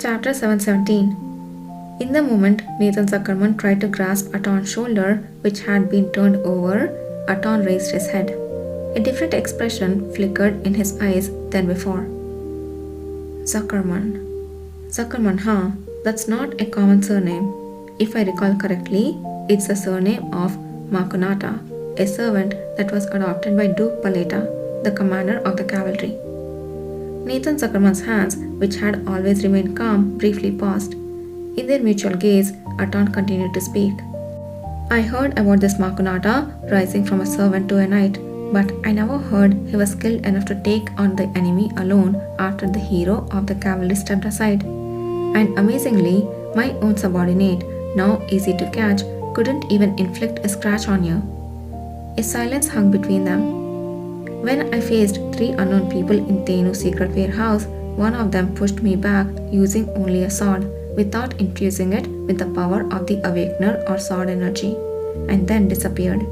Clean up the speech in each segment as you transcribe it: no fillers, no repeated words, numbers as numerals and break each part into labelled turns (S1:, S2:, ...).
S1: Chapter 717. In the moment, Nathan Zuckerman tried to grasp Aton's shoulder, which had been turned over. Aton raised his head. A different expression flickered in his eyes than before. Zuckerman. Zuckerman, huh? That's not a common surname. If I recall correctly, it's the surname of Makunata, a servant that was adopted by Duke Paleta, the commander of the cavalry. Nathan Zuckerman's hands, which had always remained calm, briefly paused. In their mutual gaze, Aton continued to speak. I heard about this Makunata rising from a servant to a knight, but I never heard he was skilled enough to take on the enemy alone after the hero of the cavalry stepped aside. And amazingly, my own subordinate, now easy to catch, couldn't even inflict a scratch on you. A silence hung between them. When I faced 3 unknown people in Tenu's secret warehouse, one of them pushed me back using only a sword, without infusing it with the power of the Awakener or sword energy, and then disappeared.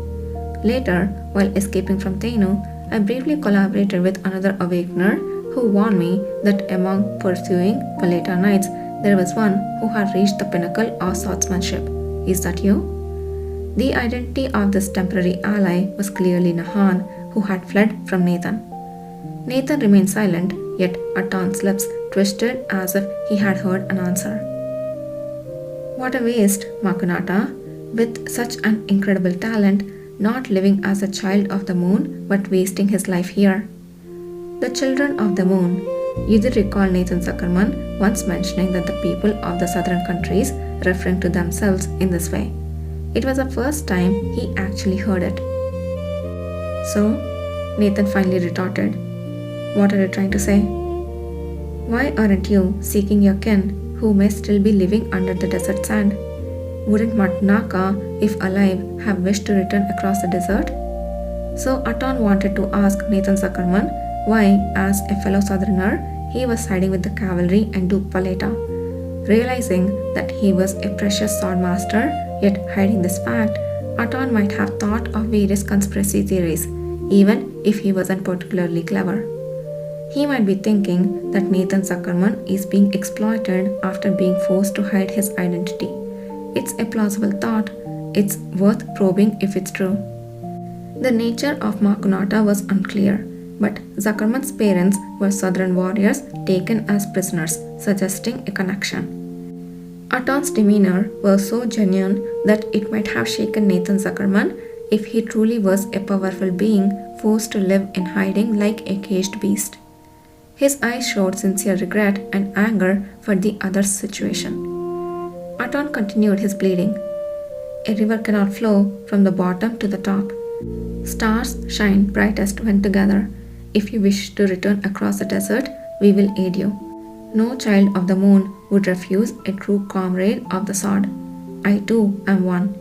S1: Later, while escaping from Tenu, I briefly collaborated with another Awakener who warned me that among pursuing Paleta Knights, there was one who had reached the pinnacle of swordsmanship. Is that you? The identity of this temporary ally was clearly Nahan, who had fled from Nathan. Nathan remained silent, yet Aton's lips twisted as if he had heard an answer. What a waste, Makunata, with such an incredible talent, not living as a child of the moon but wasting his life here. The children of the moon. You did recall Nathan Zuckerman once mentioning that the people of the southern countries referring to themselves in this way. It was the first time he actually heard it. So, Nathan finally retorted. What are you trying to say? Why aren't you seeking your kin who may still be living under the desert sand? Wouldn't Matnaka, if alive, have wished to return across the desert? So Aton wanted to ask Nathan Zuckerman why, as a fellow southerner, he was siding with the cavalry and Duke Paleta. Realizing that he was a precious swordmaster, yet hiding this fact, Aton might have thought of various conspiracy theories, even if he wasn't particularly clever. He might be thinking that Nathan Zuckerman is being exploited after being forced to hide his identity. It's a plausible thought. It's worth probing if it's true. The nature of Makunata was unclear, but Zuckerman's parents were southern warriors taken as prisoners, suggesting a connection. Aton's demeanor was so genuine that it might have shaken Nathan Zuckerman if he truly was a powerful being forced to live in hiding like a caged beast. His eyes showed sincere regret and anger for the other's situation. Aton continued his pleading. A river cannot flow from the bottom to the top. Stars shine brightest when together. If you wish to return across the desert, we will aid you. No child of the moon would refuse a true comrade of the sword. I too am one.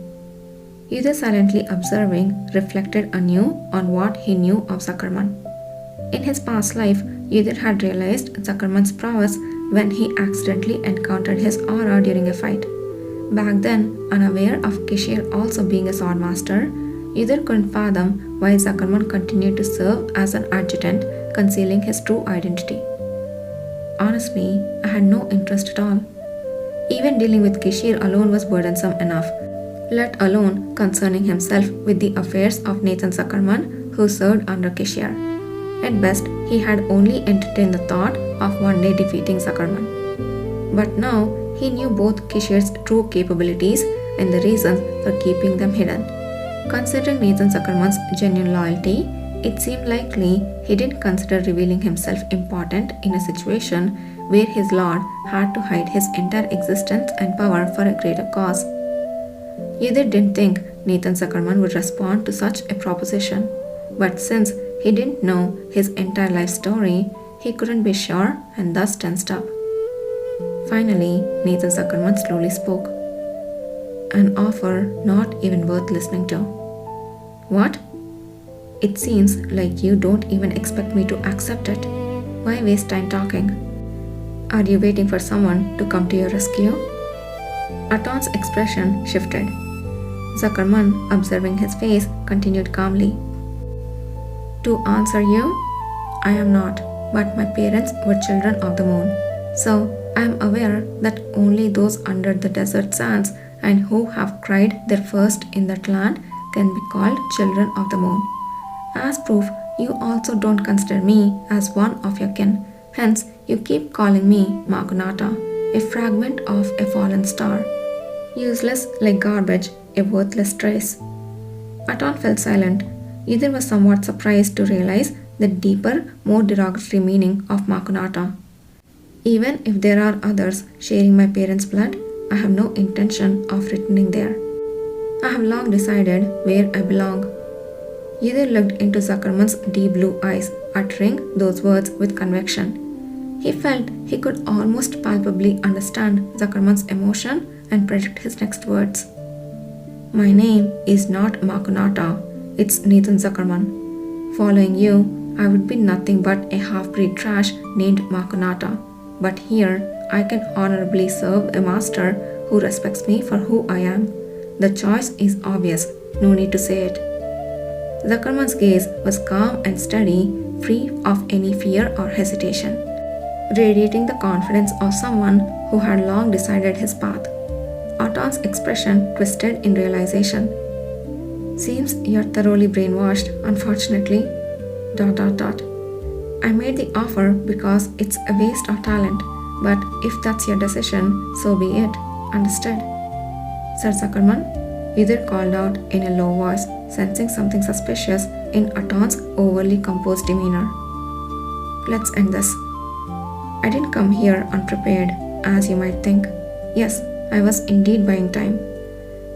S1: Yudhe, silently observing, reflected anew on what he knew of Zuckerman. In his past life, Yudhe had realized Zuckerman's prowess when he accidentally encountered his aura during a fight. Back then, unaware of Kishir also being a swordmaster, Yudhe couldn't fathom why Zuckerman continued to serve as an adjutant, concealing his true identity. Honestly, I had no interest at all. Even dealing with Kishir alone was burdensome enough, let alone concerning himself with the affairs of Nathan Zuckerman, who served under Kishir. At best, he had only entertained the thought of one day defeating Zuckerman. But now, he knew both Kishir's true capabilities and the reasons for keeping them hidden. Considering Nathan Zuckerman's genuine loyalty, it seemed likely he didn't consider revealing himself important in a situation where his lord had to hide his entire existence and power for a greater cause. Yudhe didn't think Nathan Zuckerman would respond to such a proposition, but since he didn't know his entire life story, he couldn't be sure and thus tensed up. Finally, Nathan Zuckerman slowly spoke. An offer not even worth listening to. What? It seems like you don't even expect me to accept it. Why waste time talking? Are you waiting for someone to come to your rescue? Aton's expression shifted. Zuckerman, observing his face, continued calmly. To answer you, I am not, but my parents were children of the moon. So, I am aware that only those under the desert sands and who have cried their first in that land can be called children of the moon. As proof, you also don't consider me as one of your kin. Hence, you keep calling me Makunata, a fragment of a fallen star. Useless like garbage, a worthless trace. Aton fell silent. Either was somewhat surprised to realize the deeper, more derogatory meaning of Makunata. Even if there are others sharing my parents' blood, I have no intention of returning there. I have long decided where I belong. Yiddir looked into Zuckerman's deep blue eyes, uttering those words with conviction. He felt he could almost palpably understand Zuckerman's emotion and predict his next words. My name is not Makunata, it's Nathan Zuckerman. Following you, I would be nothing but a half-breed trash named Makunata. But here, I can honorably serve a master who respects me for who I am. The choice is obvious, no need to say it. Zuckerman's gaze was calm and steady, free of any fear or hesitation, radiating the confidence of someone who had long decided his path. Aton's expression twisted in realization. Seems you're thoroughly brainwashed, unfortunately. ... I made the offer because it's a waste of talent, but if that's your decision, so be it. Understood? Sir Zuckerman, Yiddir called out in a low voice, sensing something suspicious in Aton's overly composed demeanor. Let's end this. I didn't come here unprepared, as you might think. Yes, I was indeed buying time.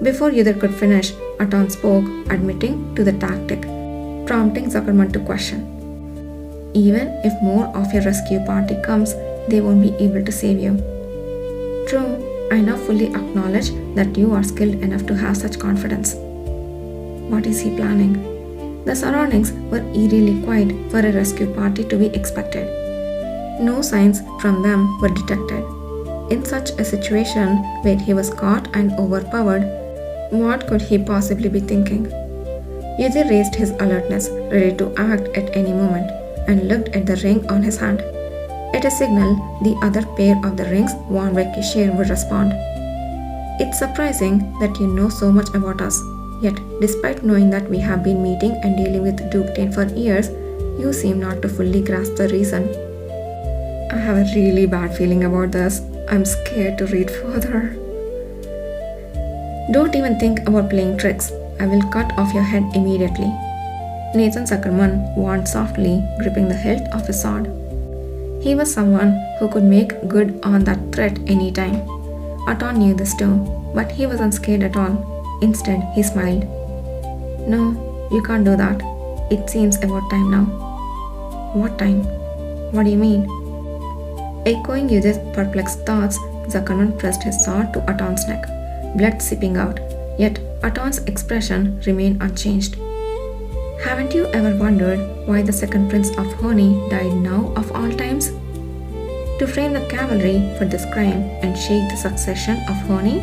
S1: Before Yiddir could finish, Aton spoke, admitting to the tactic, prompting Zuckerman to question. Even if more of your rescue party comes, they won't be able to save you. True, I now fully acknowledge that you are skilled enough to have such confidence. What is he planning? The surroundings were eerily quiet for a rescue party to be expected. No signs from them were detected. In such a situation where he was caught and overpowered, what could he possibly be thinking? Yiddir raised his alertness, ready to act at any moment, and looked at the ring on his hand. At a signal, the other pair of the rings worn by Kishir would respond. It's surprising that you know so much about us, yet despite knowing that we have been meeting and dealing with Duke Tane for years, you seem not to fully grasp the reason. I have a really bad feeling about this. I'm scared to read further. Don't even think about playing tricks. I will cut off your head immediately. Nathan Zuckerman warned softly, gripping the hilt of his sword. He was someone who could make good on that threat any time. Aton knew this too, but he wasn't scared at all. Instead, he smiled. No, you can't do that. It seems about time now. What time? What do you mean? Echoing Yiddir's perplexed thoughts, Zuckerman pressed his sword to Aton's neck, blood seeping out, yet Aton's expression remained unchanged. Haven't you ever wondered why the second prince of Honi died now of all times? To frame the cavalry for this crime and shake the succession of Honi?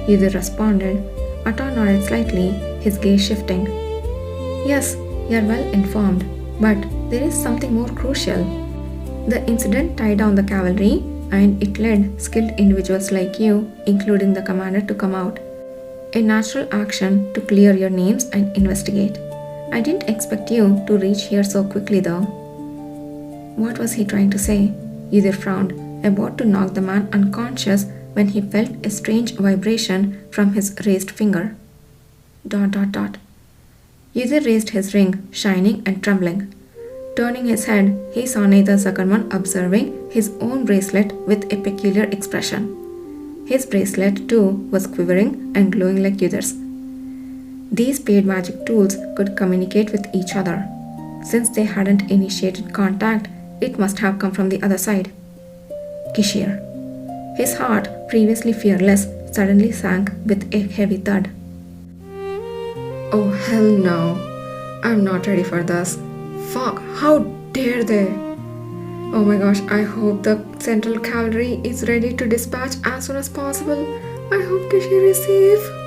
S1: Yiddir responded. Aton nodded slightly, his gaze shifting. Yes, you're well informed, but there is something more crucial. The incident tied down the cavalry, and it led skilled individuals like you, including the commander, to come out. A natural action to clear your names and investigate. I didn't expect you to reach here so quickly though. What was he trying to say? Yiddir frowned, about to knock the man unconscious when he felt a strange vibration from his raised finger. ... Yiddir raised his ring, shining and trembling. Turning his head, he saw Nathan Zuckerman observing his own bracelet with a peculiar expression. His bracelet too was quivering and glowing like Yiddir's. These paid magic tools could communicate with each other. Since they hadn't initiated contact, it must have come from the other side. Kishir. His heart, previously fearless, suddenly sank with a heavy thud. Oh hell no. I'm not ready for this. Fuck, how dare they? Oh my gosh, I hope the Central Cavalry is ready to dispatch as soon as possible. I hope Kishir is safe.